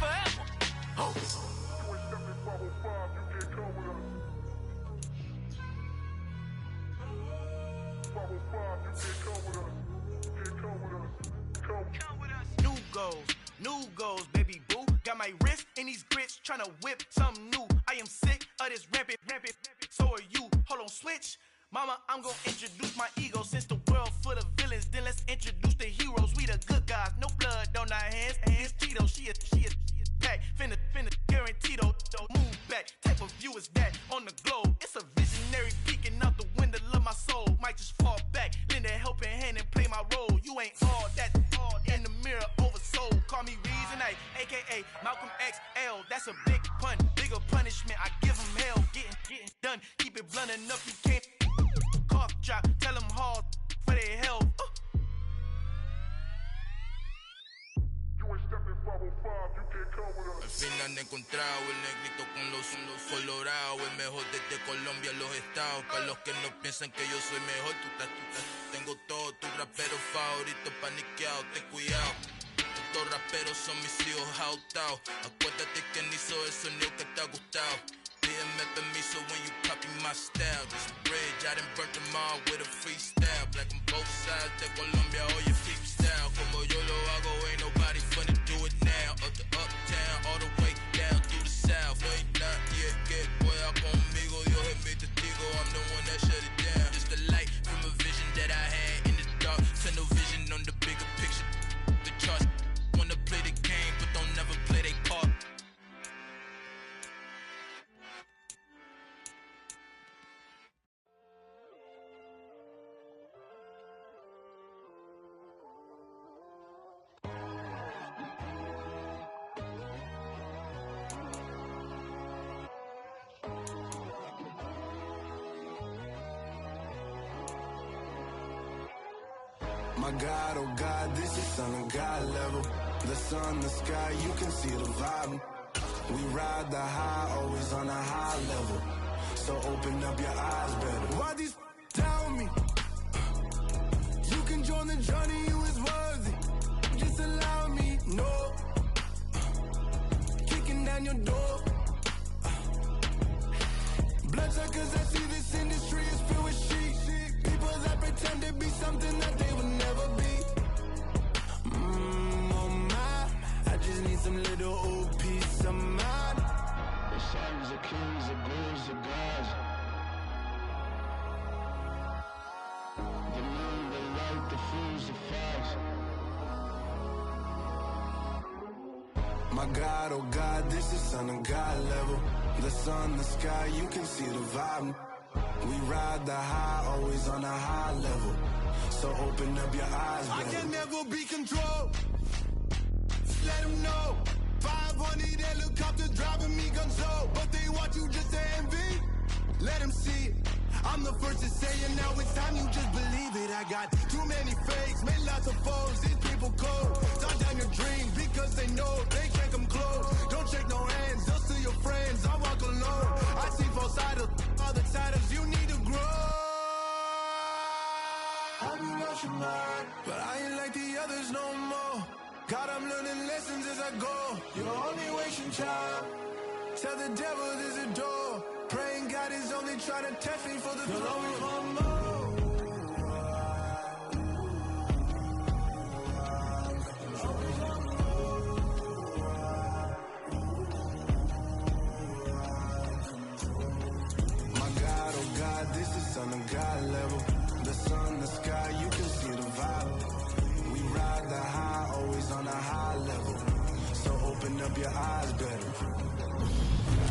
forever. Oh. New goals, baby boo. Got my wrist in these grits, tryna whip something new. I am sick of this rampant. So are you. Hold on, switch. Mama, I'm gonna introduce my ego. Since the world full of villains, then let's introduce the heroes. We the good guys, no blood on our hands. Hands Tito, she a pack. Finna guarantee though. Move back. Type of view is that on the globe? It's a visionary peeking out the window of my soul. Might just fall back, lend a helping hand and play my role. You ain't all that in the mirror oversold. Call me Reason A, aka Malcolm XL. That's a big pun, bigger punishment. I give him hell, getting done. Keep it blunt enough, you can't cough drop. Tell them hard for their health. Al fin han encontrado el negrito con los colorados, el mejor desde Colombia, los estados. Para los que no piensan que yo soy mejor, tú estás. Tengo todos tus raperos favoritos paniqueados, ten cuidado. Estos raperos son mis hijos adoptados. Acuérdate que ni hizo el sonido que te ha gustado. Pídeme permiso when you copy my style. This bridge, I done burnt them all with a freestyle. Black on both sides de Colombia, oye freestyle. Como yo lo hago, ain't nobody finna do it now. Up the uptown, all the way down through the south. No hay nadie que pueda conmigo, Dios es mi testigo. I'm the one that shut it down. Just the light from a vision that I had in the dark. Tunnel vision on the bigger picture. The charts wanna play the game, but don't never play their part. My God, oh God, this is Son of God level. The sun, the sky, you can see the vibe. We ride the high, always on a high level. So open up your eyes better. Why these tell me? You can join the journey, you is worthy. Just allow me, no. Kicking down your door. Bloodsuckers, I see this industry is filled with sheep. People that pretend to be something that they will never be. Oh my, I just need some little old peace of mind. The sons of kings, the ghouls, the gods. The moon, the light, the fools, the facts. My God, oh God, this is Son of God level. The sun, the sky, you can see the vibe. We ride the high, always on a high level. So open up your eyes, baby. I can never be controlled. Let them know. 500 helicopters driving me gonzo. But they want you just to envy. Let them see it. I'm the first to say it, now it's time you just believe it. I got too many fakes, made lots of foes. These people cold. Talk down your dreams because they know they can't come close. Don't shake no hands, just to your friends. I walk alone. I see both sides, other titles. You need to grow. I've been watching mine, but I ain't like the others no more. God, I'm learning lessons as I go. You're only wasting time. Tell the devil there's a door. Praying God is only trying to test me for the throne. You'll always want more. My God, oh God, this is Son of God level. The sun, the sky, you can see the vibe. We ride the high, always on a high level. So open up your eyes better.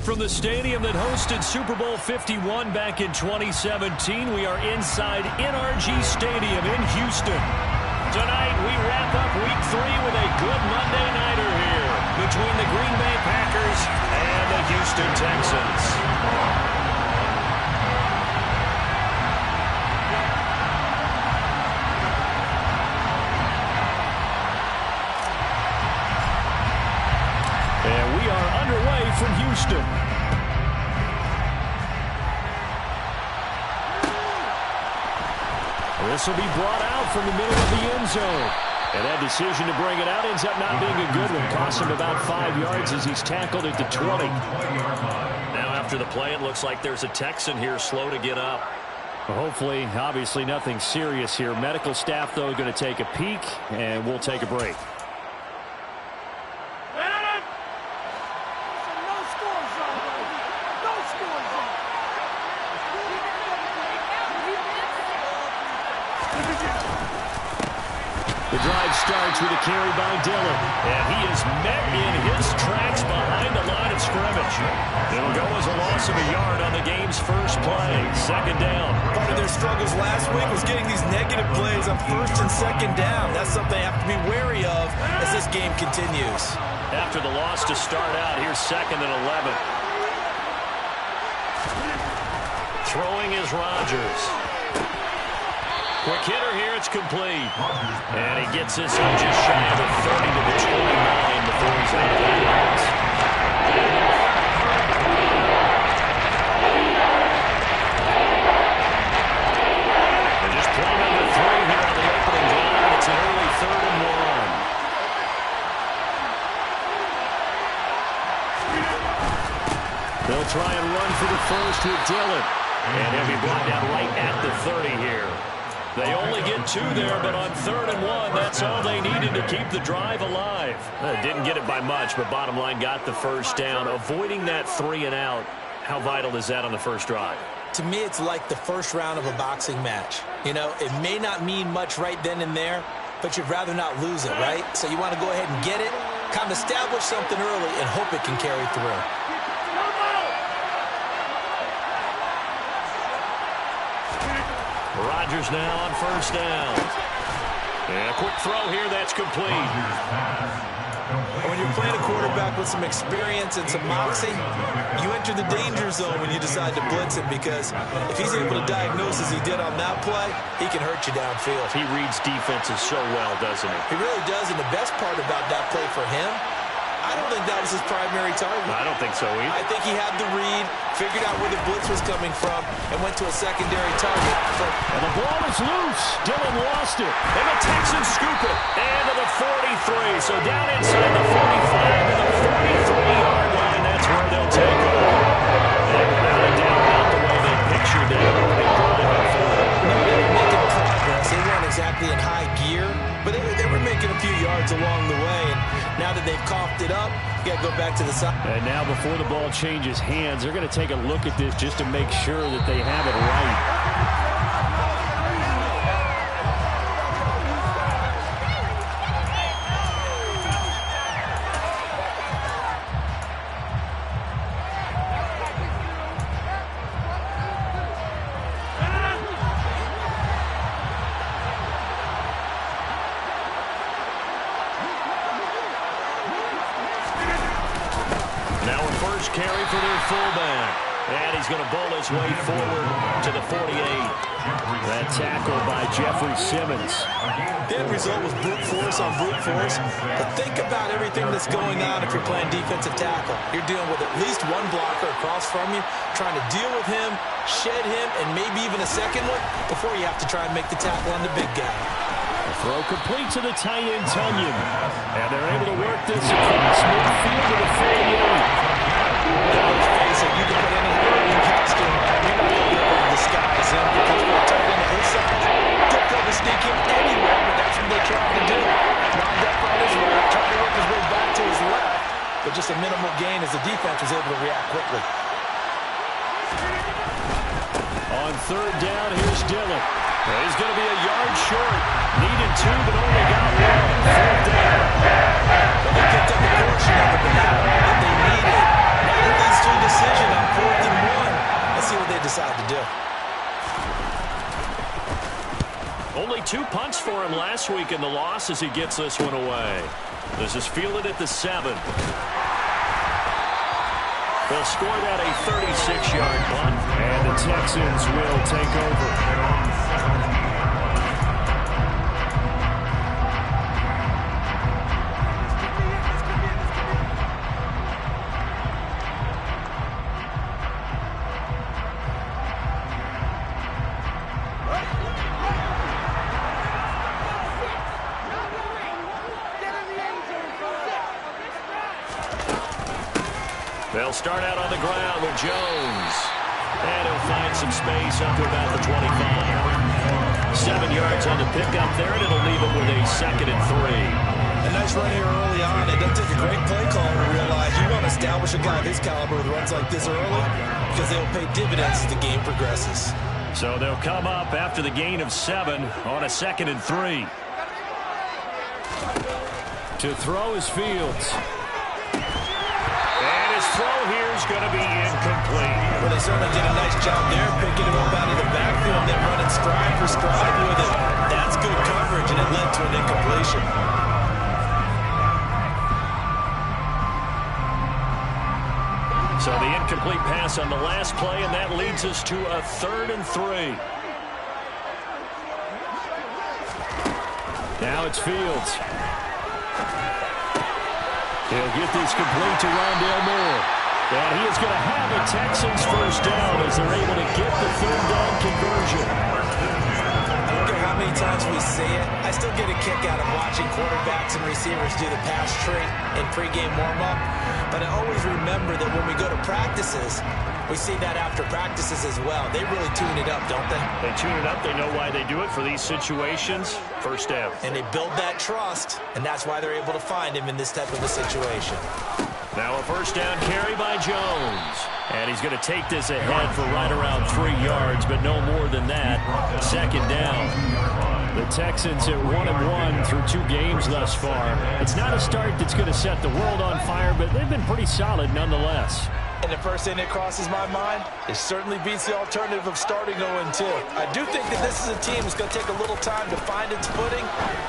From the stadium that hosted Super Bowl 51 back in 2017, we are inside NRG Stadium in Houston. Tonight, we wrap up Week 3 with a good Monday nighter here between the Green Bay Packers and the Houston Texans. And we are underway from Houston. This will be brought out from the middle of the end zone. And that decision to bring it out ends up not being a good one. Cost him about 5 yards as he's tackled at the 20. Now after the play, it looks like there's a Texan here slow to get up. Well, hopefully, obviously nothing serious here. Medical staff, though, going to take a peek, and we'll take a break. The drive starts with a carry by Dillon. And he is met in his tracks behind the line of scrimmage. It'll go as a loss of a yard on the game's first play. Second down. Part of their struggles last week was getting these negative plays on first and second down. That's something they have to be wary of as this game continues. After the loss to start out, here's 2nd and 11. Throwing is Rodgers. Quick hitter here, it's complete. And he gets this up just shy of the 30 to the 29 before he's out of bounds. And just play number 3 here on the opening drive. It's an early 3rd and 1. They'll try and run for the first with Dillon. And he'll be brought down right at the 30 here. They only get 2 there, but on 3rd and 1, that's all they needed to keep the drive alive. Didn't get it by much, but bottom line got the first down. Avoiding that 3 and out, how vital is that on the first drive? To me, it's like the first round of a boxing match. You know, it may not mean much right then and there, but you'd rather not lose it, right? So you want to go ahead and get it, kind of establish something early, and hope it can carry through. Rodgers now on first down. And a quick throw here, that's complete. When you're playing a quarterback with some experience and some moxie, you enter the danger zone when you decide to blitz him, because if he's able to diagnose as he did on that play, he can hurt you downfield. He reads defenses so well, doesn't he? He really does, and the best part about that play for him, I don't think that was his primary target. I don't think so either. I think he had the read, figured out where the blitz was coming from, and went to a secondary target. And the ball is loose. Dillon lost it. And the Texans scoop it. And to the 43. So down inside the 45 to the 43-yard line. That's where they'll take over. And without a doubt, not the way they pictured that opening drive unfolded. No, they were making progress. They weren't exactly in high gear, but they were making a few yards along the way. And now that they've coughed it up, you got to go back to the side. And now before the ball changes hands, they're going to take a look at this just to make sure that they have it right. Carry for their fullback. And he's going to bowl his way forward to the 48. That tackle by Jeffrey Simmons. The end result was brute force on brute force. But think about everything that's going on if you're playing defensive tackle. You're dealing with at least one blocker across from you, trying to deal with him, shed him, and maybe even a second one before you have to try and make the tackle on the big guy. The throw complete to the tight end, Tunyon. And they're able to work this across midfield to the 48. Let's face it, you can put any in costume, you're not going to be able to disguise him, because we're tight end on his side. Difficult to sneak him anywhere, but that's what they're trying to do. Lined up on his right, trying to work his way back to his left, but just a minimal gain as the defense was able to react quickly. On third down, here's Dillon. He's going to be a yard short. Needed 2, but only got 1. Fourth down. Well, they picked up a portion of it, but not all that they needed. Now that leads to a decision on 4th and 1. Let's see what they decide to do. Only 2 punts for him last week in the loss as he gets this one away. This is fielded at the 7. They'll score that a 36-yard punt, and the Texans will take over. They'll start out on the ground with Jones. And he'll find some space up to about the 25. 7 yards on the pickup there, and it'll leave it with a 2nd and 3. A nice run here early on. It doesn't take a great play caller to realize you want to establish a guy of his caliber with runs like this early because they'll pay dividends as the game progresses. So they'll come up after the gain of 7 on a 2nd and 3. To throw is Fields. And his throw here is going to be incomplete. Well, they certainly did a nice job there, picking him up out of the backfield and then running stride for stride with it. That's good coverage, and it led to an incompletion. So the incomplete pass on the last play, and that leads us to a 3rd and 3. Now it's Fields. He'll get this complete to Rondale Moore. And he is going to have a Texans first down as they're able to get the 3rd down conversion. I don't care how many times we say it, I still get a kick out of watching quarterbacks and receivers do the pass tree in pregame warm-up. But I always remember that when we go to practices, we see that after practices as well. They really tune it up, don't they? They tune it up. They know why they do it for these situations. First down. And they build that trust, and that's why they're able to find him in this type of a situation. Now a first down carry by Jones. And he's going to take this ahead for right around 3 yards, but no more than that. 2nd down. The Texans at 1-1 through 2 games thus far. It's not a start that's going to set the world on fire, but they've been pretty solid nonetheless. And the first thing that crosses my mind, it certainly beats the alternative of starting 0-2. I do think that this is a team that's going to take a little time to find its footing.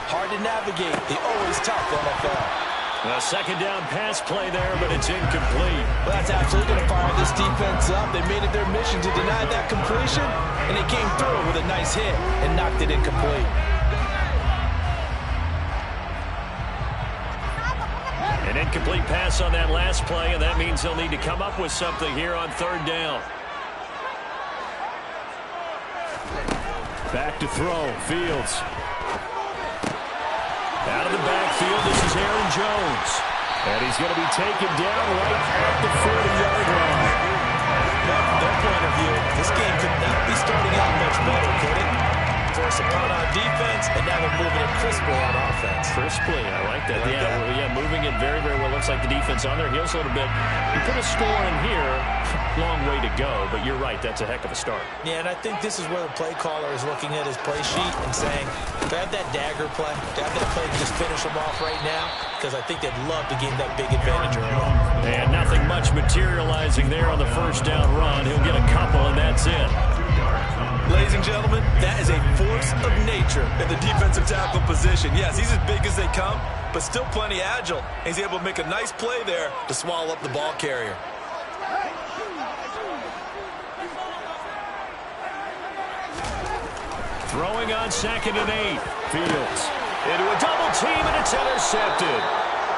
Hard to navigate the always tough NFL. A 2nd down pass play there, but it's incomplete. Well, that's absolutely going to fire this defense up. They made it their mission to deny that completion, and they came through with a nice hit and knocked it incomplete. An incomplete pass on that last play, and that means they'll need to come up with something here on 3rd down. Back to throw, Fields. Out of the backfield, this is Aaron Jones. And he's going to be taken down right at the 40-yard line. From their point of view, this game could not be starting out much better, could it? Force a punt on defense, and now they're moving it crisply on offense. Crisply, I like that. Yeah, moving it very, very well. Looks like the defense on their heels a little bit. You put a score in here, long way to go, but you're right, that's a heck of a start. Yeah, and I think this is where the play caller is looking at his play sheet and saying, do I have that dagger play? Do I have that play to just finish them off right now? Because I think they'd love to gain that big advantage early. And nothing much materializing there on the first down run. He'll get a couple, and that's it. Ladies and gentlemen, that is a force of nature in the defensive tackle position. Yes, he's as big as they come, but still plenty agile. He's able to make a nice play there to swallow up the ball carrier. Throwing on 2nd and 8. Fields into a double team, and it's intercepted.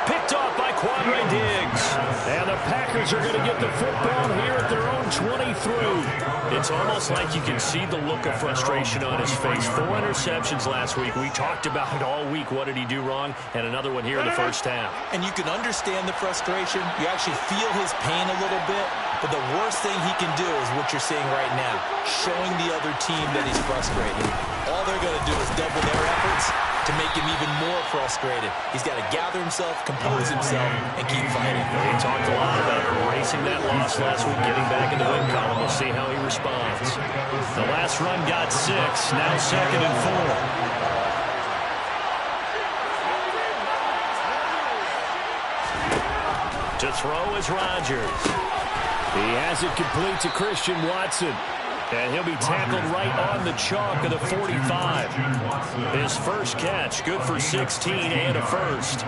Picked off by Quandre Diggs. And the Packers are going to get the football here at their own 23. It's almost like you can see the look of frustration on his face. 4 interceptions last week. We talked about it all week. What did he do wrong? And another one here in the first half. And you can understand the frustration. You actually feel his pain a little bit. But the worst thing he can do is what you're seeing right now, showing the other team that he's frustrated. All they're going to do is double their efforts to make him even more frustrated. He's got to gather himself, compose himself, and keep fighting. He talked a lot about erasing that loss last week, getting back in the win column. We'll see how he responds. The last run got 6, now 2nd and 4. To throw is Rodgers. He has it complete to Christian Watson. And he'll be tackled right on the chalk of the 45. His first catch, good for 16 and a first.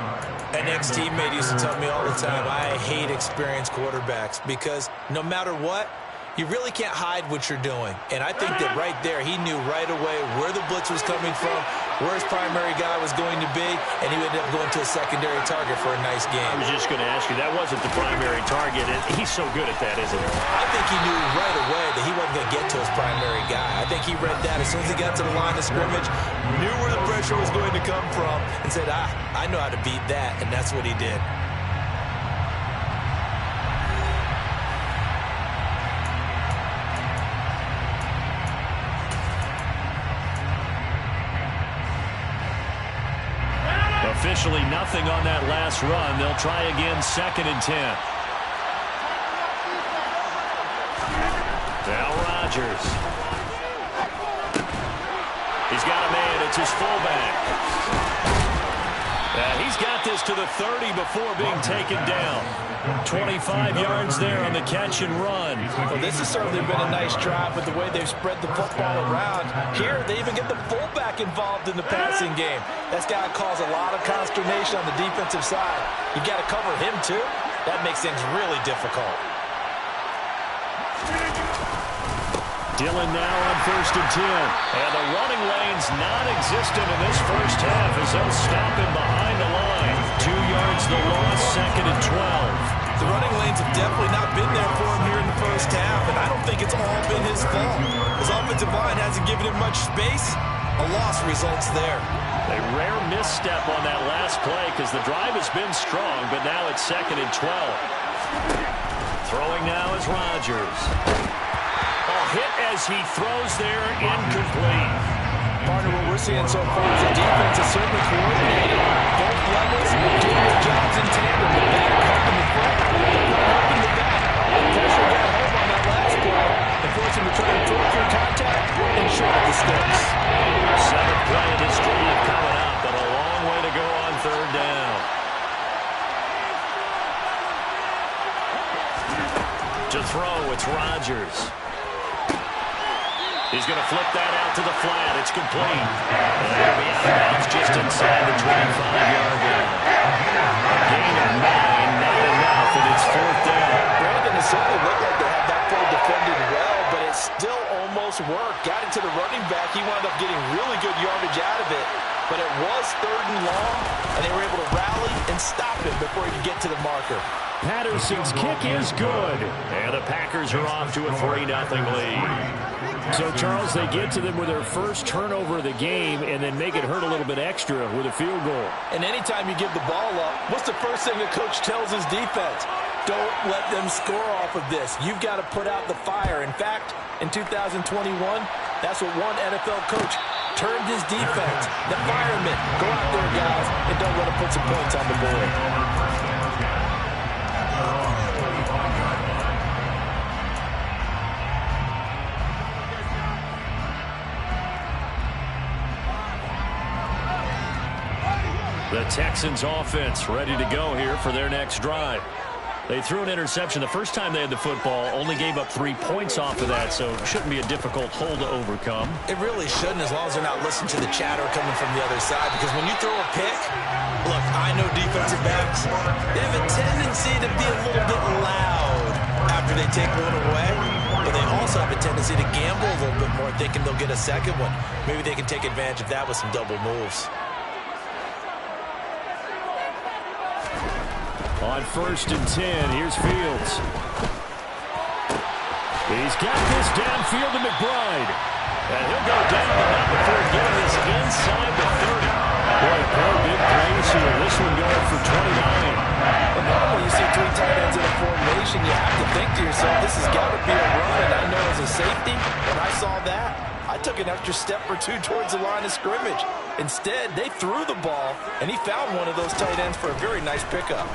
An ex-teammate used to tell me all the time, I hate experienced quarterbacks because no matter what, you really can't hide what you're doing. And I think that right there, he knew right away where the blitz was coming from, where his primary guy was going to be, and he ended up going to a secondary target for a nice game. I was just going to ask you, that wasn't the primary target. He's so good at that, isn't he? I think he knew right away that he wasn't going to get to his primary guy. I think he read that as soon as he got to the line of scrimmage, knew where the pressure was going to come from, and said, I know how to beat that, and that's what he did. Officially nothing on that last run. They'll try again, 2nd and 10. Now Rodgers. He's got a man. It's his fullback. He's got this to the 30 before being taken down. 25 yards there on the catch and run. Well, this has certainly been a nice drive with the way they've spread the football around. Here, they even get the fullback involved in the passing game. That's got to cause a lot of consternation on the defensive side. You got to cover him, too. That makes things really difficult. Dillon now on 1st and 10. And the running lane's non-existent in this first half as they'll stop him behind the line. 2 yards the loss, 2nd and 12. The running lanes have definitely not been there for him here in the first half, and I don't think it's all been his fault. His offensive line hasn't given him much space. A loss results there. A rare misstep on that last play because the drive has been strong, but now it's 2nd and 12. Throwing now is Rodgers. Hit as he throws there, incomplete. Partner, what we're seeing so far is the defense is certainly coordinated. Both levels doing their jobs in tandem. The back helping the front, the front helping the back. The pressure got home on that last play and forced him to try to throw through contact and short of the sticks. 7th play of this drive coming up, but a long way to go on 3rd down. To throw, it's Rodgers. He's going to flip that out to the flat. It's complete. And that'll be out of bounds just inside the 25-yard line. A gain of 9, not enough, and it's 4th down. Brandon, it certainly looked like they had that play defended well, but it still almost worked. Got it to the running back. He wound up getting really good yardage out of it. But it was 3rd and long, and they were able to rally and stop him before he could get to the marker. Patterson's kick is good. And the Packers are off to a 3-0 lead. So, Charles, they get to them with their first turnover of the game and then make it hurt a little bit extra with a field goal. And anytime you give the ball up, what's the first thing the coach tells his defense? Don't let them score off of this. You've got to put out the fire. In fact, in 2021, that's what one NFL coach termed his defense. The firemen. Go out there, guys, and don't let them put some points on the board. The Texans offense ready to go here for their next drive. They threw an interception the first time they had the football, only gave up 3 points off of that, so it shouldn't be a difficult hole to overcome. It really shouldn't, as long as they're not listening to the chatter coming from the other side, because when you throw a pick, look, I know defensive backs, they have a tendency to be a little bit loud after they take one away, but they also have a tendency to gamble a little bit more, thinking they'll get a second one. Maybe they can take advantage of that with some double moves. On 1st and 10, here's Fields. He's got this downfield to McBride. And he'll go down, but not before getting this inside the 30. Boy, four big plays here. This one going for 29. And normally you see 3 tight ends in a formation, you have to think to yourself, this has got to be a run. And I know as a safety, when I saw that, I took an extra step or 2 towards the line of scrimmage. Instead, they threw the ball, and he found one of those tight ends for a very nice pickup.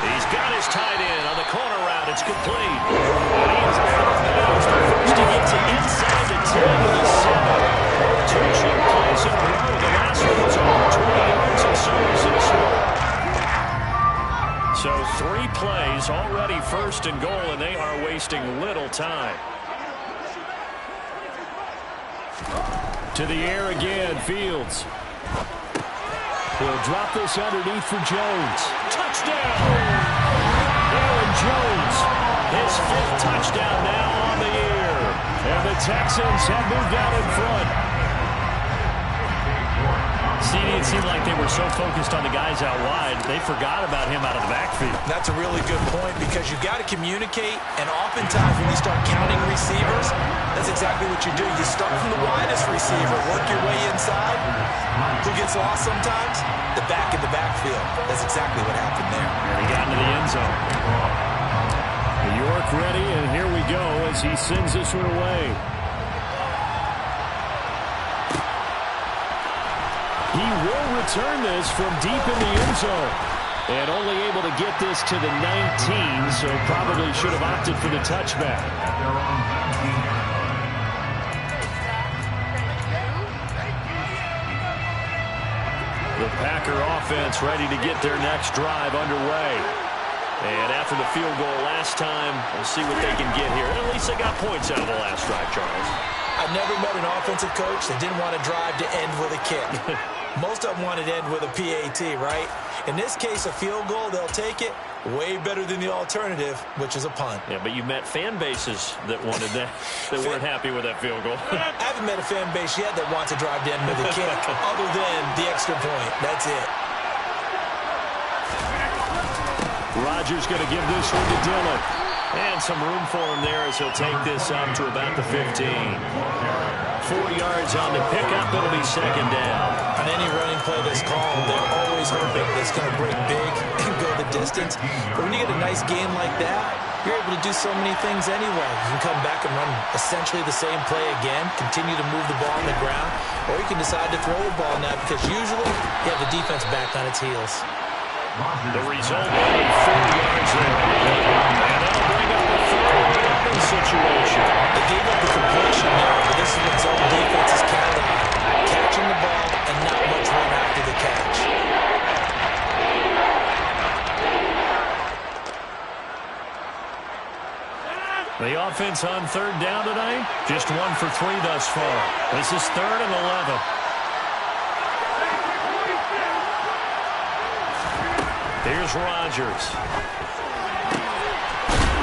He's got his tight end on the corner route. It's complete. And he is out of bounds. But first he gets it inside the 10 to the 7. 2 cheap plays in a row. The last one was over 20 yards and so is this one. So 3 plays, already 1st and goal, and they are wasting little time. To the air again, Fields. He'll drop this underneath for Jones. Touchdown! Aaron Jones, his 5th touchdown now on the year. And the Texans have moved out in front. It seemed like they were so focused on the guys out wide, they forgot about him out of the backfield. That's a really good point because you've got to communicate, and oftentimes when you start counting receivers, that's exactly what you do. You start from the widest receiver, work your way inside. Who gets lost sometimes? The back in the backfield. That's exactly what happened there. He got into the end zone. New York ready, and here we go as he sends this one away. He will return this from deep in the end zone. And only able to get this to the 19, so probably should have opted for the touchback. The Packer offense ready to get their next drive underway. And after the field goal last time, we'll see what they can get here. And at least they got points out of the last drive, Charles. I've never met an offensive coach that didn't want to drive to end with a kick. Most of them wanted to end with a PAT, right? In this case, a field goal, they'll take it. Way better than the alternative, which is a punt. Yeah, but you met fan bases that wanted that, that weren't happy with that field goal. I haven't met a fan base yet that wants to drive to end with a kick, other than the extra point. That's it. Rodgers going to give this one to Dillon. And some room for him there as he'll take this out to about the 15. 4 yards on the pickup. It'll be second down. On any running play that's called, they're always hoping that's going to break big and go the distance. But when you get a nice game like that, you're able to do so many things anyway. You can come back and run essentially the same play again, continue to move the ball on the ground, or you can decide to throw the ball now because usually you have the defense back on its heels. The result only 4 yards there. And that'll bring up a third down situation. They gave up the completion there, but this is what zone defense is counting on. Catching the ball and not much run after the catch. The offense on third down tonight, just 1 for 3 thus far. This is 3rd and 11. Here's Rodgers.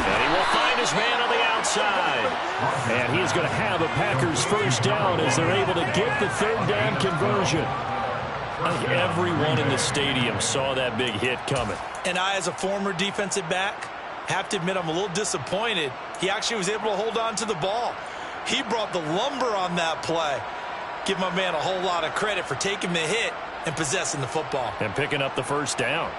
And he will find his man on the outside. And he is going to have a Packers first down as they're able to get the third down conversion. I think everyone in the stadium saw that big hit coming. And I, as a former defensive back, have to admit I'm a little disappointed. He actually was able to hold on to the ball. He brought the lumber on that play. Give my man a whole lot of credit for taking the hit and possessing the football. And picking up the first down.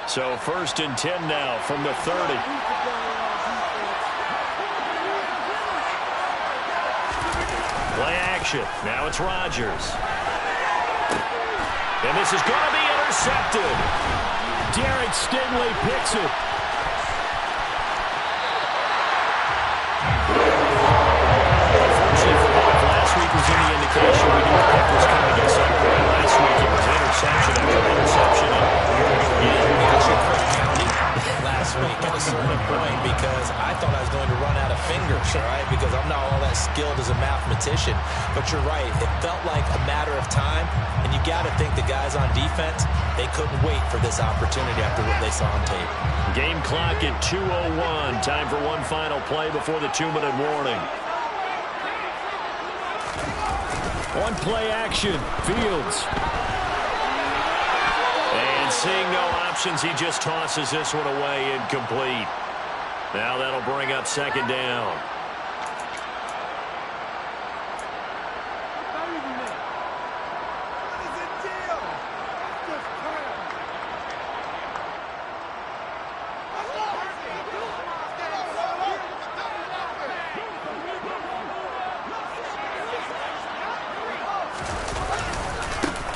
So 1st and 10 now from the 30. Play action. Now it's Rodgers. And this is going to be intercepted. Derek Stingley picks it. Unfortunately for both, last week was any indication we knew the pick was coming at some point. Last week it was interception after interception. Last week at a certain point because I thought I was going to run out of fingers, right? Because I'm not all that skilled as a mathematician. But you're right. It felt like a matter of time. And you got to think the guys on defense, they couldn't wait for this opportunity after what they saw on tape. Game clock at 2:01. Time for one final play before the 2-minute warning. One play action. Fields. And seeing no options, he just tosses this one away incomplete. Now that'll bring up second down.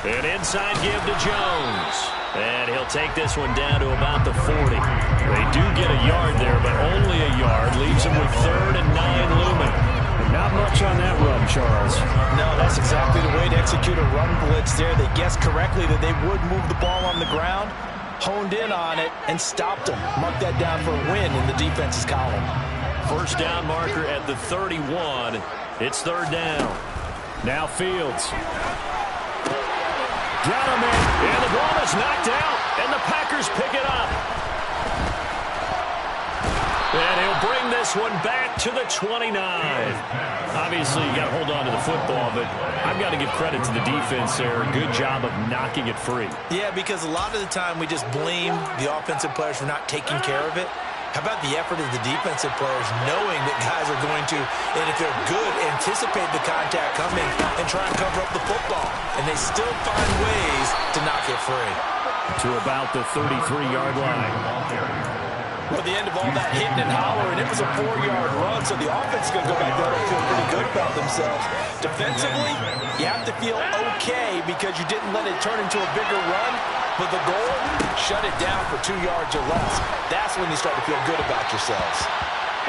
An inside give to Jones. And he'll take this one down to about the 40. They do get a yard there, but only a yard. Leaves them with 3rd and 9 looming. Not much on that run, Charles. No, that's exactly the way to execute a run blitz there. They guessed correctly that they would move the ball on the ground, honed in on it, and stopped them. Mark that down for a win in the defense's column. First down marker at the 31. It's 3rd down. Now Fields. Got him in, and the ball is knocked out, and the Packers pick it up. And he'll bring this one back to the 29. Obviously, you got to hold on to the football, but I've got to give credit to the defense there. Good job of knocking it free. Yeah, because a lot of the time we just blame the offensive players for not taking care of it. How about the effort of the defensive players knowing that guys are going to, and if they're good, anticipate the contact coming and try and cover up the football. And they still find ways to knock it free. To about the 33-yard line. But the end of all that hitting and hollering, it was a 4-yard run, so the offense is going to go back there and feel pretty good about themselves. Defensively, you have to feel okay because you didn't let it turn into a bigger run. But the goal, shut it down for 2 yards or less. That's when you start to feel good about yourselves.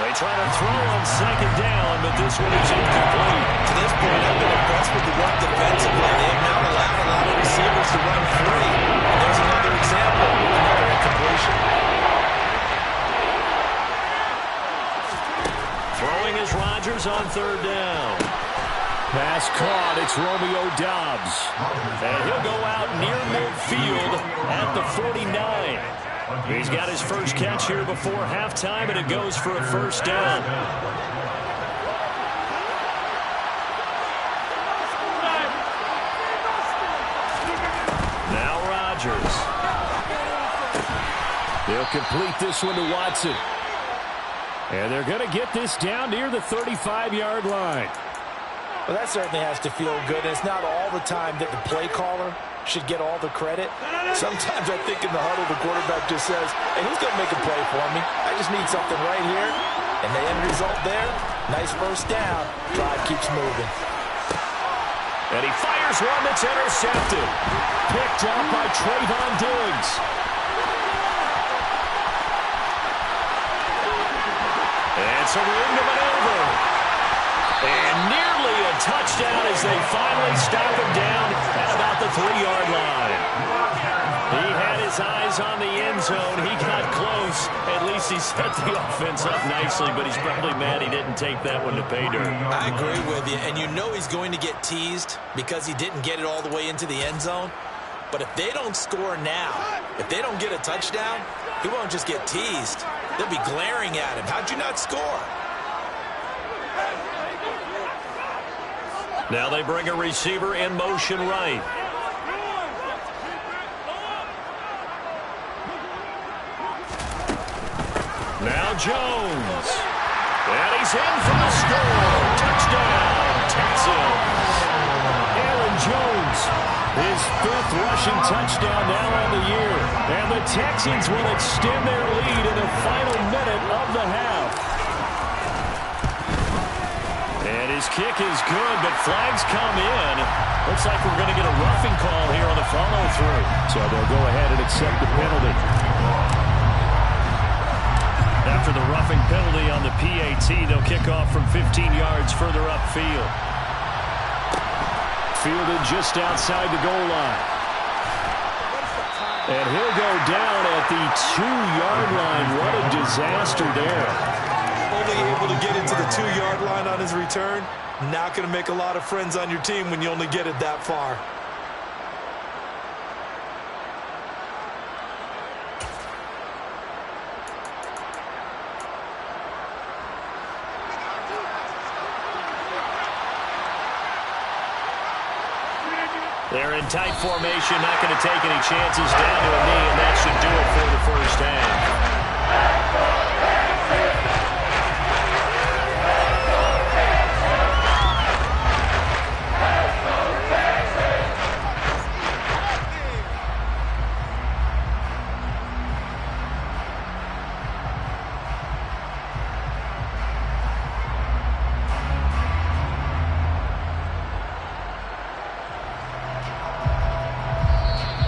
They try to throw on second down, but this one is incomplete. To this point, I've been impressed with the work defensively. They have not allowed a lot of receivers to run free. And there's another example, another incompletion. Throwing is Rodgers on third down. Pass caught. It's Romeo Doubs. And he'll go out near midfield at the 49. He's got his first catch here before halftime, and it goes for a first down. Now Rodgers. They'll complete this one to Watson. And they're going to get this down near the 35-yard line. Well, that certainly has to feel good. And it's not all the time that the play caller should get all the credit. Sometimes I think in the huddle, the quarterback just says, hey, who's going to make a play for me? I just need something right here. And the end result there, nice first down. Drive keeps moving. And he fires one that's intercepted. Picked up by Trayvon Diggs. And so we're in the maneuver. And nearly a touchdown as they finally stop him down at about the 3-yard line. He had his eyes on the end zone. He got close. At least he set the offense up nicely, but he's probably mad he didn't take that one to pay dirt. I agree with you, and you know he's going to get teased because he didn't get it all the way into the end zone. But if they don't score now, if they don't get a touchdown, he won't just get teased. They'll be glaring at him. How'd you not score? Now they bring a receiver in motion right. Now Jones. And he's in for the score. Touchdown, Texans. Aaron Jones, his 5th rushing touchdown now on the year. And the Texans will extend their lead in the final minute of the half. And his kick is good, but flags come in. Looks like we're going to get a roughing call here on the follow-through. So they'll go ahead and accept the penalty. After the roughing penalty on the PAT, they'll kick off from 15 yards further upfield. Fielded just outside the goal line. And he'll go down at the 2-yard line. What a disaster there. Only able to get into the 2-yard line on his return. Not going to make a lot of friends on your team when you only get it that far. They're in tight formation, not going to take any chances down to a knee, and that should do it for the first half.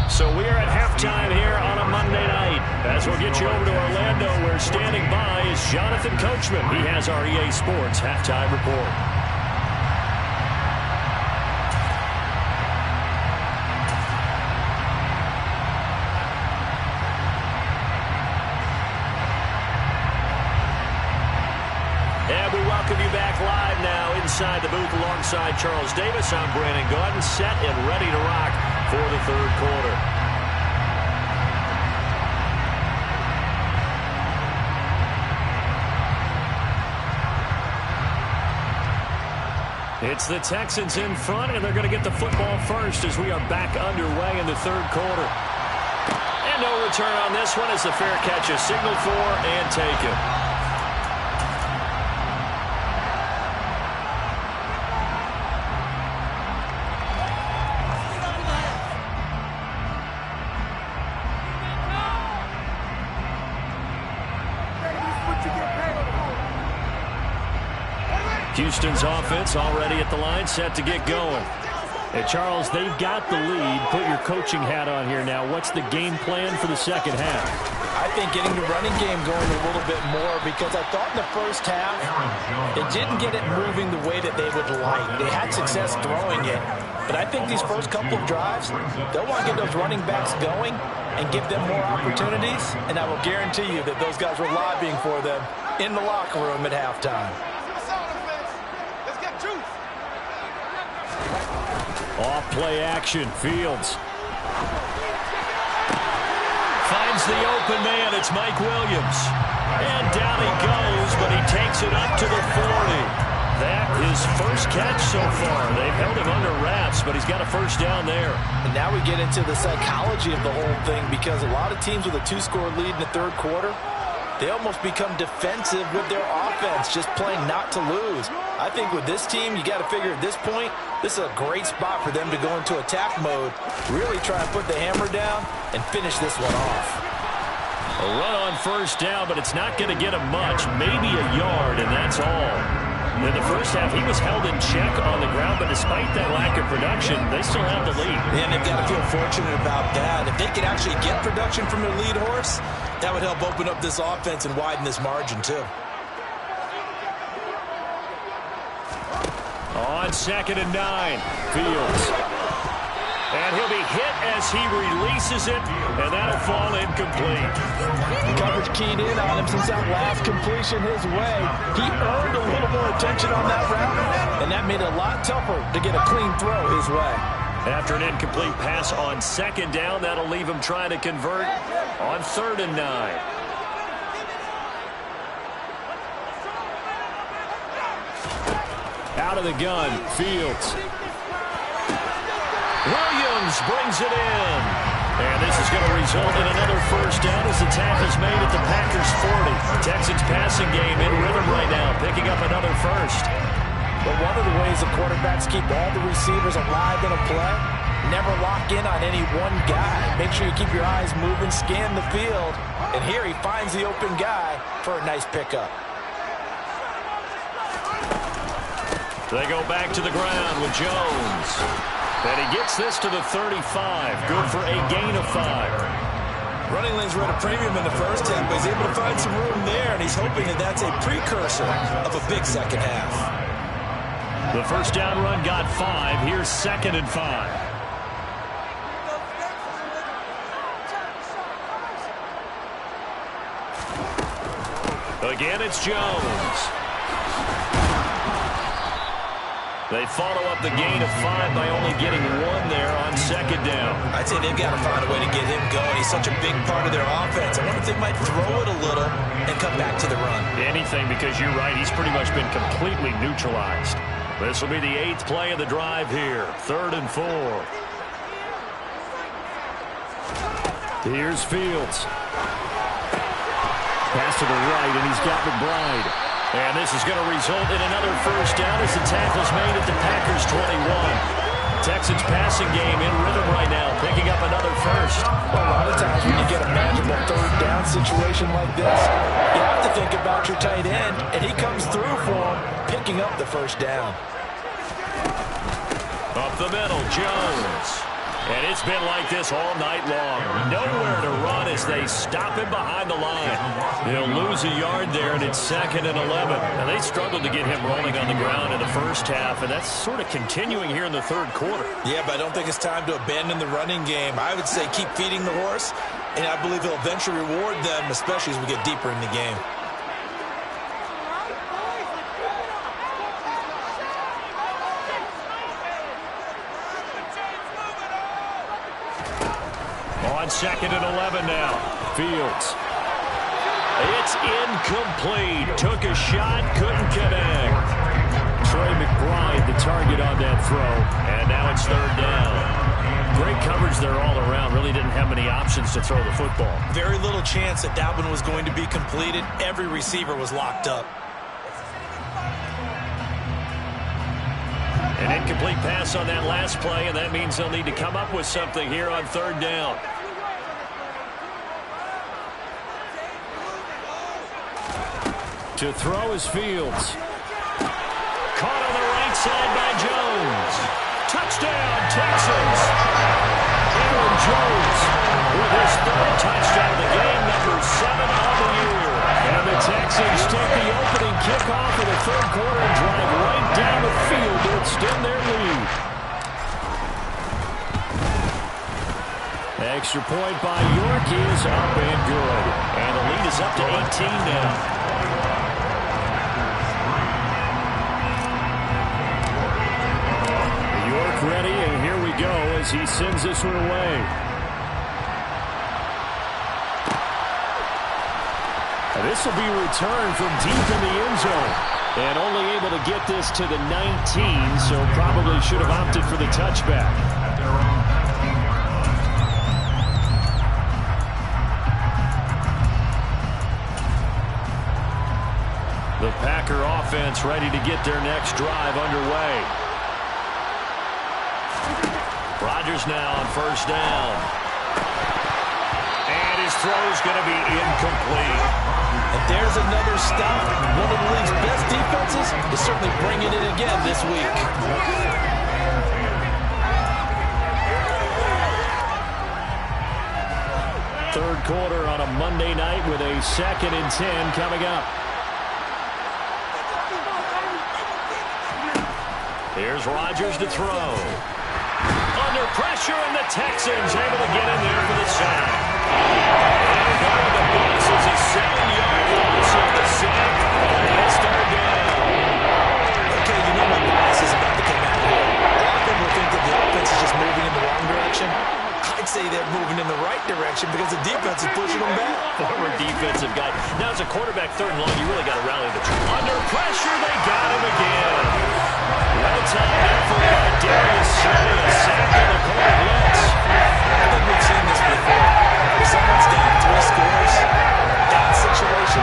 So we are at halftime here on a Monday night. As we'll get you over to Orlando, where standing by is Jonathan Coachman. He has our EA Sports halftime report. And we welcome you back live now inside the booth alongside Charles Davis. I'm Brandon Gaudin, set and ready to rock for the third quarter. It's the Texans in front, and they're going to get the football first as we are back underway in the third quarter. And no return on this one as the fair catch is signaled for and taken. Houston's offense already at the line, set to get going. And Charles, they've got the lead. Put your coaching hat on here now. What's the game plan for the second half? I think getting the running game going a little bit more, because I thought in the first half it didn't get it moving the way that they would like. They had success throwing it, but I think these first couple of drives, they'll want to get those running backs going and give them more opportunities, and I will guarantee you that those guys were lobbying for them in the locker room at halftime. Off play action, Fields. Finds the open man, it's Mike Williams. And down he goes, but he takes it up to the 40. That his first catch so far. They've held him under wraps, but he's got a first down there. And now we get into the psychology of the whole thing, because a lot of teams with a 2-score lead in the third quarter, they almost become defensive with their offense, just playing not to lose. I think with this team, you got to figure at this point, this is a great spot for them to go into attack mode, really try and put the hammer down and finish this one off. A run on first down, but it's not going to get him much, maybe a yard, and that's all. In the first half, he was held in check on the ground, but despite that lack of production, they still have the lead. And they've got to feel fortunate about that. If they could actually get production from their lead horse, that would help open up this offense and widen this margin, too. On 2nd and 9, Fields. And he'll be hit as he releases it, and that'll fall incomplete. Coverage keyed in on him since that last completion his way. He earned a little more attention on that route, and that made it a lot tougher to get a clean throw his way. After an incomplete pass on 2nd down, that'll leave him trying to convert on 3rd and 9. Out of the gun, Fields. Williams brings it in. And this is going to result in another first down as the tackle's made at the Packers' 40. Texans passing game in rhythm right now, picking up another first. But one of the ways the quarterbacks keep all the receivers alive in a play, never lock in on any one guy. Make sure you keep your eyes moving, scan the field. And here he finds the open guy for a nice pickup. They go back to the ground with Jones. And he gets this to the 35. Good for a gain of 5. Running lanes were at a premium in the first half, but he's able to find some room there, and he's hoping that that's a precursor of a big second half. The first down run got 5. Here's 2nd and 5. Again, it's Jones. They follow up the gain of 5 by only getting 1 there on 2nd down. I'd say they've got to find a way to get him going. He's such a big part of their offense. I wonder if they might throw it a little and come back to the run. Anything, because you're right. He's pretty much been completely neutralized. This will be the 8th play of the drive here. 3rd and 4. Here's Fields. Pass to the right, and he's got McBride. And this is going to result in another first down as the tackle's made at the Packers' 21. Texans passing game in rhythm right now, picking up another first. Well, a lot of times when you get a magical 3rd down situation like this, you have to think about your tight end, and he comes through for him, picking up the first down. Up the middle, Jones. And it's been like this all night long. Nowhere to run as they stop him behind the line. He'll lose a yard there, and it's 2nd and 11. And they struggled to get him rolling on the ground in the first half, and that's sort of continuing here in the third quarter. Yeah, but I don't think it's time to abandon the running game. I would say keep feeding the horse, and I believe he'll eventually reward them, especially as we get deeper in the game. On 2nd and 11 now. Fields. It's incomplete. Took a shot, couldn't connect. Trey McBride, the target on that throw. And now it's 3rd down. Great coverage there all around. Really didn't have many options to throw the football. Very little chance that that one was going to be completed. Every receiver was locked up. An incomplete pass on that last play, and that means they'll need to come up with something here on 3rd down. To throw is Fields. Caught on the right side by Jones. Touchdown, Texans. Aaron Jones with his third touchdown of the game, number 7 on the year. And the Texans take the opening kickoff of the third quarter and drive right down the field to extend their lead. Extra point by York is up and good. And the lead is up to 18 now. York ready, and here we go as he sends this one away. This will be returned from deep in the end zone. And only able to get this to the 19, so probably should have opted for the touchback. The Packer offense ready to get their next drive underway. Rodgers now on first down. And his throw's going to be incomplete. And there's another stop. One of the league's best defenses is certainly bringing it again this week. Third quarter on a Monday night with a 2nd and 10 coming up. Here's Rodgers to throw. Under pressure, and the Texans able to get in there for the sack. And going to box is a 7-yard loss on the sack. And it's third down. Okay, you know my bias is about to come out here. A lot of people think that the offense is just moving in the wrong direction. I'd say they're moving in the right direction because the defense is pushing them back. Former defensive guy. Now as a quarterback, 3rd and long, you really got to rally the troops. Under pressure, they got him again. Well timed effort. Darius Slay, a sack on the corner blitz. I think we've seen this before. If someone's down 3 scores, that situation,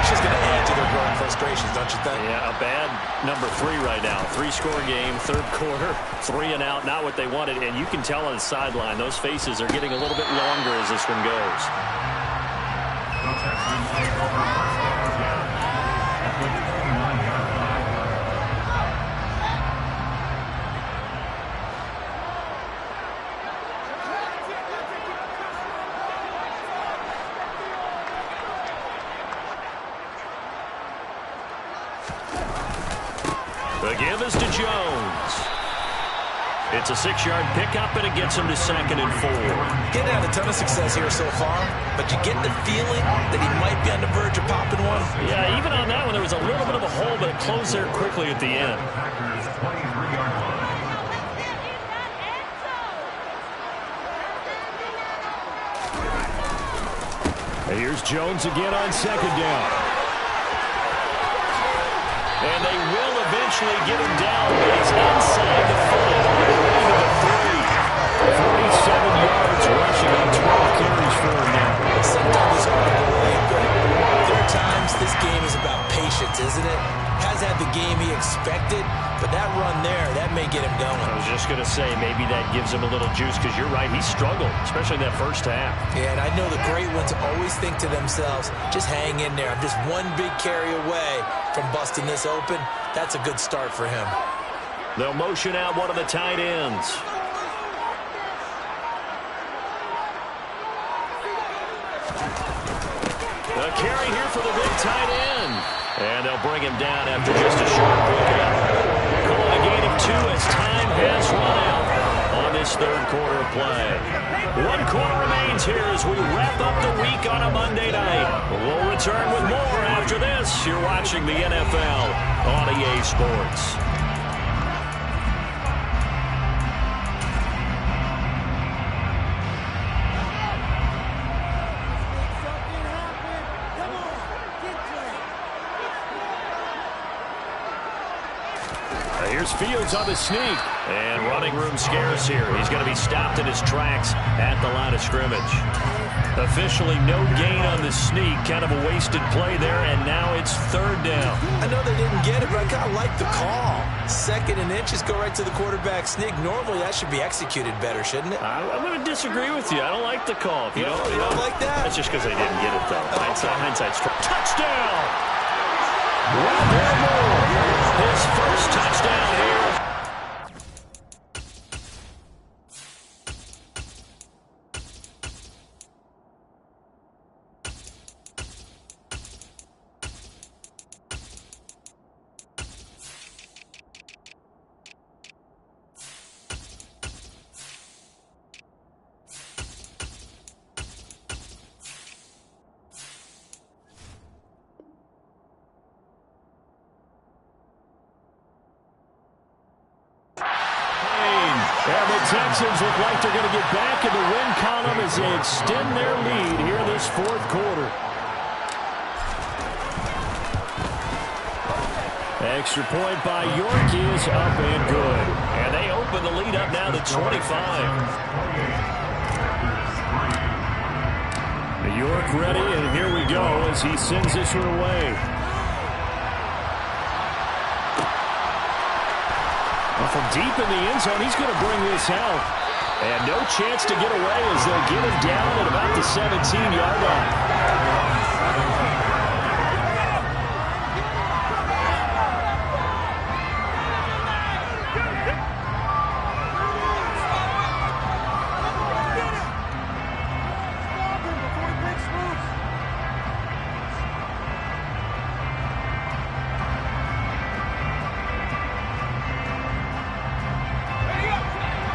it's just going to add to their growing frustrations, don't you think? Yeah, a bad number 3 right now. 3-score game, third quarter, 3 and out, not what they wanted. And you can tell on the sideline, those faces are getting a little bit longer as this one goes. The give is to Jones. It's a 6-yard pickup, and it gets him to 2nd and 4. Getting had a ton of success here so far, but you get the feeling that he might be on the verge of popping one. Yeah, even on that one, there was a little bit of a hole, but it closed there quickly at the end. And here's Jones again on 2nd down. And they will eventually get him down, but he's inside the 5, into the 3. 47 yards rushing on 12 carries for him now. Sometimes it's hard to believe, but there are times this game is about patience, isn't it? Has had the game he expected, but that run there, that may get him going. I was just going to say, maybe that gives him a little juice, because you're right, he struggled, especially in that first half. Yeah, and I know the great ones always think to themselves, just hang in there. I'm just one big carry away from busting this open. That's a good start for him. They'll motion out one of the tight ends. A carry here for the big tight end. And they'll bring him down after just a short pickup. Calling a gain of 2 as time has run out on this third quarter of play. 1 quarter remains here as we wrap up the week on a Monday night. We'll return with more after this. You're watching the NFL on EA Sports. Here's Fields on the sneak. And running room scarce here. He's going to be stopped in his tracks at the line of scrimmage. Officially no gain on the sneak. Kind of a wasted play there, and now it's 3rd down. I know they didn't get it, but I kind of like the call. 2nd and inches, go right to the quarterback sneak. Normally that should be executed better, shouldn't it? I'm going to disagree with you. I don't like the call. You don't like that? That's just because they didn't get it, though. Hindsight's touchdown! Rondale Moore, his his first touchdown here. And the Texans look like they're going to get back in the win column as they extend their lead here this fourth quarter. Extra point by York is up and good. And they open the lead up now to 25. York ready, and here we go as he sends this one away. From deep in the end zone, he's going to bring this out. And no chance to get away as they'll get him down at about the 17-yard line.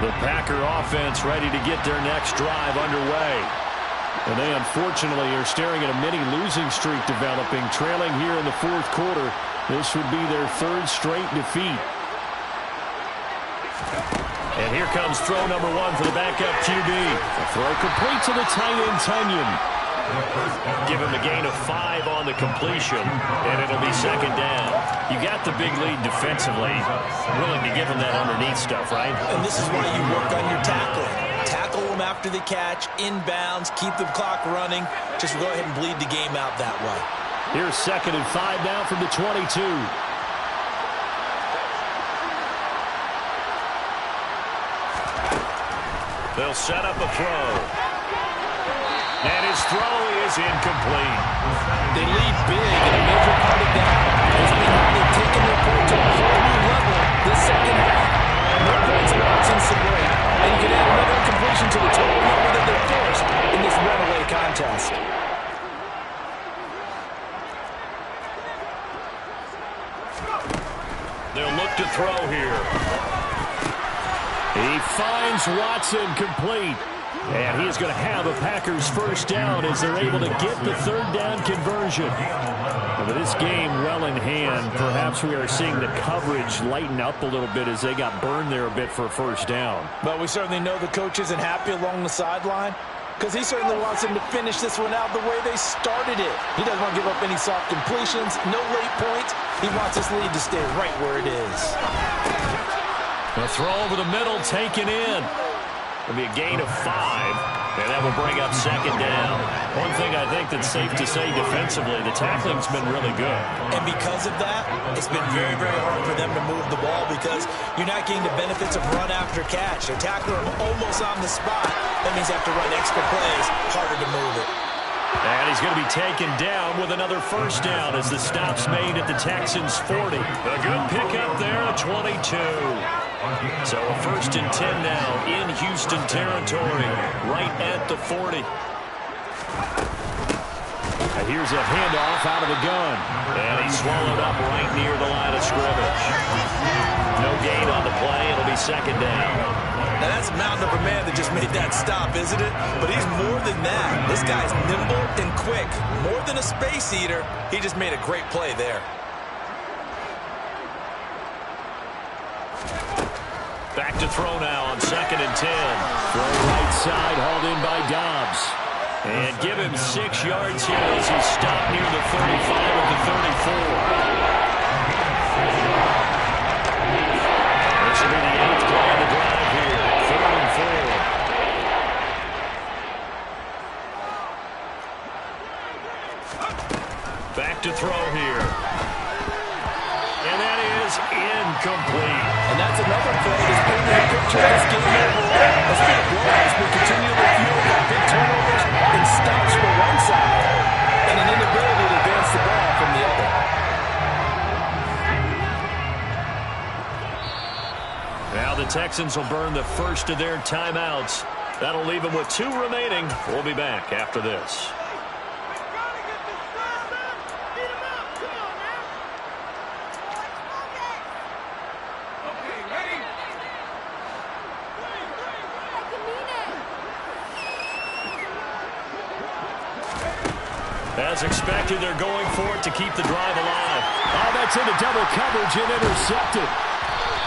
The Packer offense ready to get their next drive underway. And they unfortunately are staring at a mini losing streak developing, trailing here in the fourth quarter. This would be their third straight defeat. And here comes throw number one for the backup QB. A throw complete to the tight end, Tunyon. Give him a gain of 5 on the completion, and it'll be second down. You got the big lead defensively, willing to give him that underneath stuff, right? And this is why you work on your tackling. Tackle them after the catch, inbounds, keep the clock running. Just go ahead and bleed the game out that way. Here's second and 5 now from the 22. They'll set up a throw. And his throw is incomplete. They lead big, and a major part of that has been how they've taken their play to a whole new level this second half. No points allowed since the break, and you can add another completion to the total number that they're forced in this runaway contest. They'll look to throw here. He finds Watson complete. And he's going to have a Packers first down as they're able to get the third down conversion. But this game well in hand. Perhaps we are seeing the coverage lighten up a little bit as they got burned there a bit for a first down. But we certainly know the coach isn't happy along the sideline because he certainly wants them to finish this one out the way they started it. He doesn't want to give up any soft completions, no late points. He wants this lead to stay right where it is. A throw over the middle taken in. It'll be a gain of 5, and that will bring up second down. One thing I think that's safe to say defensively, the tackling's been really good. And because of that, it's been very, very hard for them to move the ball because you're not getting the benefits of run after catch. They're tackling them almost on the spot. That means they have to run extra plays, harder to move it. And he's going to be taken down with another first down as the stop's made at the Texans' 40. A good pickup there at 22. So a first and 10 now in Houston territory, right at the 40. And here's a handoff out of the gun. And he's swallowed up right near the line of scrimmage. No gain on the play. It'll be second down. Now that's a mountain of a man that just made that stop, isn't it? But he's more than that. This guy's nimble and quick. More than a space eater, he just made a great play there. Back to throw now on second and 10. Throw right side, hauled in by Dobbs. And give him 6 yards here as he's stopped near the 35 of the 34. This will be the 8th play of the drive here. 3rd and 4. Back to throw here. And that is incomplete. And that's another play that's painting a picture of this game overall. As Philip Rivers will continue to fuel that big turnovers and stops for one side and an inability to advance the ball from the other. the Texans will burn the first of their timeouts. That'll leave them with 2 remaining. We'll be back after this. As expected, they're going for it to keep the drive alive. Oh, that's into double coverage and intercepted.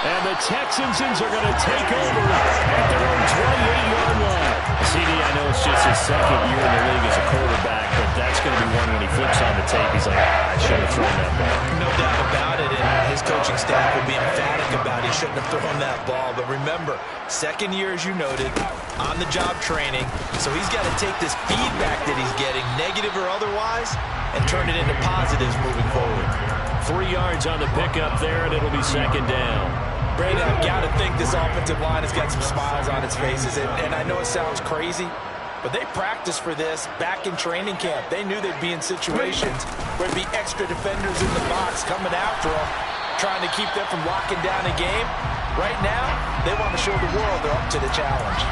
And the Texans are going to take over at their own 28-yard line. CD, I know it's just his second year in the league as a quarterback, but that's going to be one when he flips on the tape. He's like, I should have thrown that ball. No doubt about it, and his coaching staff will be emphatic about he shouldn't have thrown that ball. But remember, second year, as you noted, on-the-job training, so he's got to take this feedback that he's getting, negative or otherwise, and turn it into positives moving forward. 3 yards on the pickup there, and it'll be second down. Brandon, I've got to think this offensive line has got some smiles on its faces, and I know it sounds crazy, but they practiced for this back in training camp. They knew they'd be in situations where there'd be extra defenders in the box coming after them, trying to keep them from locking down a game. Right now, they want to show the world they're up to the challenge.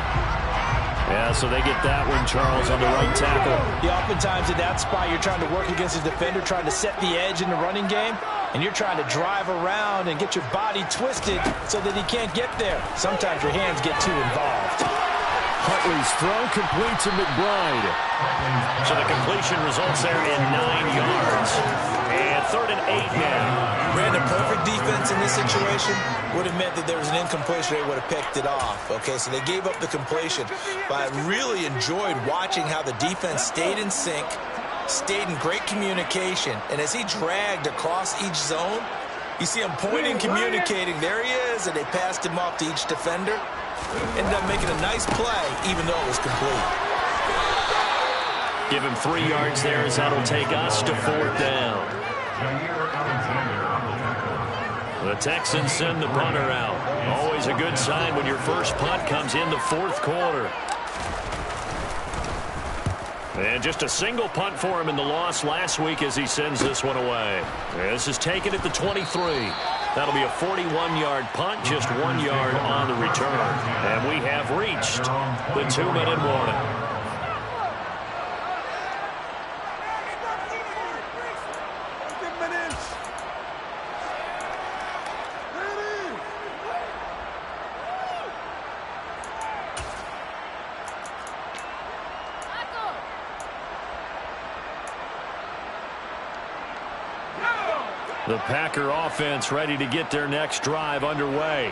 Yeah, so they get that one, Charles, on the right tackle. Yeah, oftentimes in that spot, you're trying to work against a defender, trying to set the edge in the running game, and you're trying to drive around and get your body twisted so that he can't get there. Sometimes your hands get too involved. Huntley's throw complete to McBride. So the completion results there in 9 yards. And 3rd and 8 now. Brandon, perfect defense in this situation would have meant that there was an incompletion. They would have picked it off. Okay, so they gave up the completion. But I really enjoyed watching how the defense stayed in sync, stayed in great communication. And as he dragged across each zone, you see him pointing, communicating. There he is, and they passed him off to each defender. Ended up making a nice play, even though it was complete. Give him 3 yards there as that'll take us to 4th down. The Texans send the punter out. Always a good sign when your first punt comes in the 4th quarter. And just a single punt for him in the loss last week as he sends this one away. This is taken at the 23. That'll be a 41-yard punt, just 1 yard on the return. And we have reached the 2-minute warning. The Packer offense ready to get their next drive underway.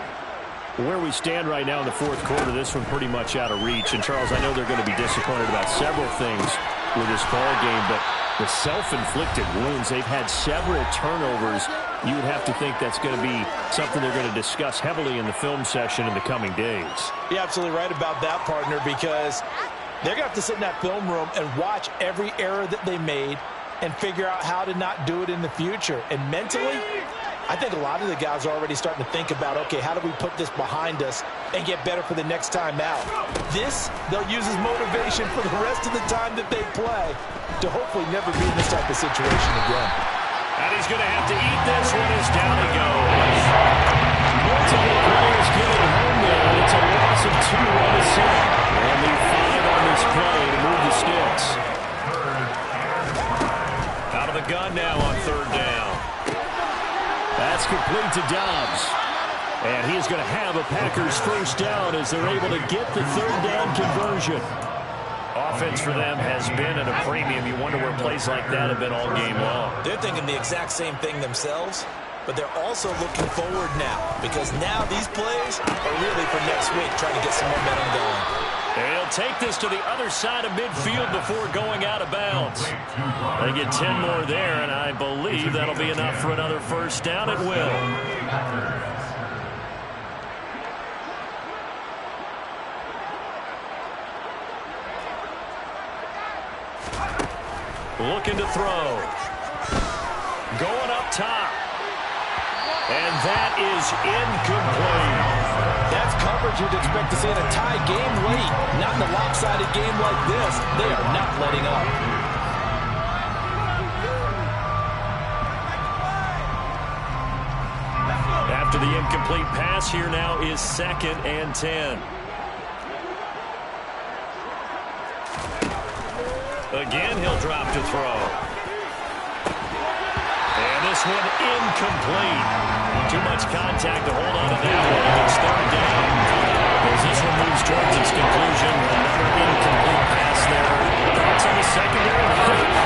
Where we stand right now in the 4th quarter, this one pretty much out of reach. And, Charles, I know they're going to be disappointed about several things with this ball game, but the self-inflicted wounds, they've had several turnovers. You would have to think that's going to be something they're going to discuss heavily in the film session in the coming days. You're absolutely right about that, partner, because they're going to have to sit in that film room and watch every error that they made and figure out how to not do it in the future. And mentally, I think a lot of the guys are already starting to think about, okay, how do we put this behind us and get better for the next time out? This, they'll use as motivation for the rest of the time that they play to hopefully never be in this type of situation again. And he's going to have to eat this one as down he goes. Multiple players getting home there. It's a loss of 2 on the set. And the 5 on this play to move the sticks. Out of the gun now on 3rd down. That's complete to Dobbs. And he is going to have a Packers first down as they're able to get the 3rd down conversion. Offense for them has been at a premium. You wonder where plays like that have been all game long. They're thinking the exact same thing themselves, but they're also looking forward now, because now these plays are really for next week, trying to get some momentum going. They'll take this to the other side of midfield before going out of bounds. They get 10 more there, and I believe that'll be enough for another first down. It will. Looking to throw. Going up top. And that is incomplete. That's coverage you'd expect to see in a tie game late. Not in a lopsided game like this. They are not letting up. At After the incomplete pass, here now is 2nd and 10. Again, he'll drop to throw. And this one incomplete. Too much contact to hold on to that one. It's 3rd down. As this one moves towards its conclusion, another incomplete pass there. Thoughts on the secondary?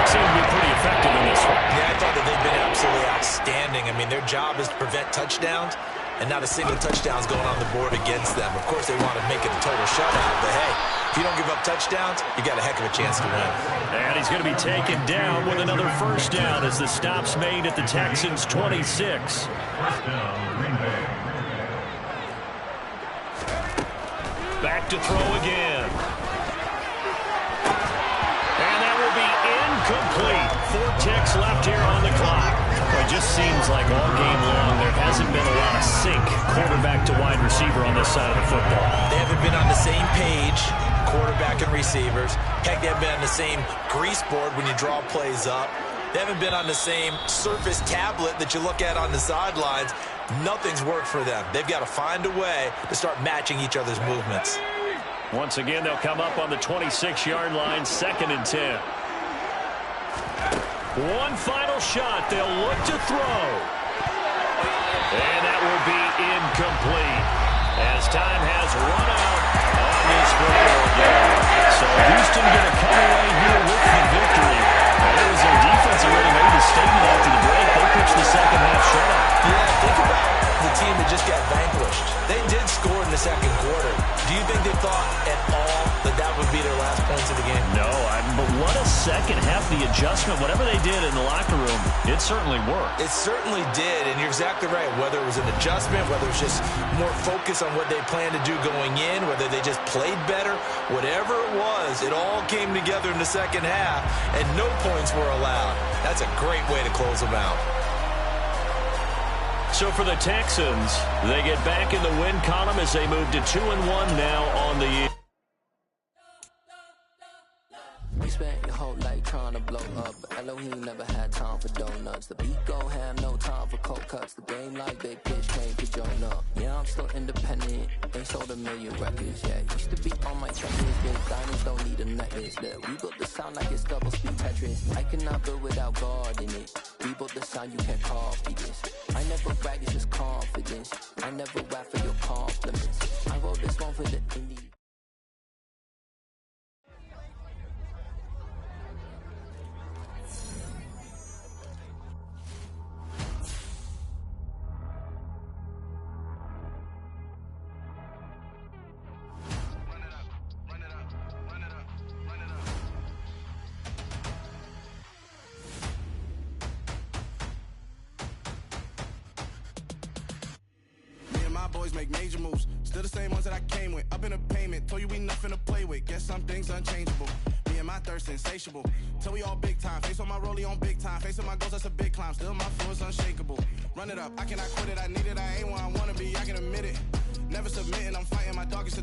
Seem to be pretty effective in this one. Yeah, I thought that they've been absolutely outstanding. I mean, their job is to prevent touchdowns, and not a single touchdown is going on the board against them. Of course, they want to make it a total shutout, but hey, if you don't give up touchdowns, you got a heck of a chance to win. And he's going to be taken down with another 1st down as the stop's made at the Texans' 26. Back to throw again. And that will be incomplete. 4 ticks left here on the clock. Well, it just seems like all game long there hasn't been a lot of sync quarterback to wide receiver on this side of the football. They haven't been on the same page, quarterback and receivers. Heck, they haven't been on the same grease board when you draw plays up. They haven't been on the same Surface tablet that you look at on the sidelines. Nothing's worked for them. They've got to find a way to start matching each other's movements. Once again, they'll come up on the 26-yard line, 2nd and 10. One final shot. They'll look to throw. And that will be incomplete as time has run out on this football game. So Houston going to come away here with the victory. And it was their defense that really made the statement after the break. They pitched the second half shutout. Yeah, think about the team that just got vanquished. They did score in the 2nd quarter. Do you think they thought at all that that would be their last points of the game? No, but what a second half. The adjustment, whatever they did in the locker room, it certainly worked. It certainly did, and you're exactly right. Whether it was an adjustment, whether it was just more focus on what they planned to do going in, whether they just played better, whatever it was, it all came together in the 2nd half, and no points were allowed. That's a great way to close them out. So for the Texans, they get back in the win column as they move to 2-1 now on the year. You spent your whole life trying to blow up, but Elohim never had time for donuts. The beat go ham, no time for cold cuts. The game like big pitch came to join up. Yeah, I'm still independent, ain't sold a million records yet. Used to be on my checklist, big diamonds don't need a necklace. Look, we built the sound like it's double speed Tetris. I cannot build without God in it. We built the sound, you can't copy this. I never brag, it's just confidence. I never rap for your compliments. I wrote this one for the indie. Boys make major moves, still the same ones that I came with. Up in a payment, told you we nothing to play with. Guess some things unchangeable. Me and my thirst insatiable. Till we all big time. Face on my rollie on big time. Face on my goals, that's a big climb. Still my flow is unshakable. Run it up, I cannot quit it. I need it, I ain't where I wanna be. I can admit it. Never submitting, I'm fighting. My dog is a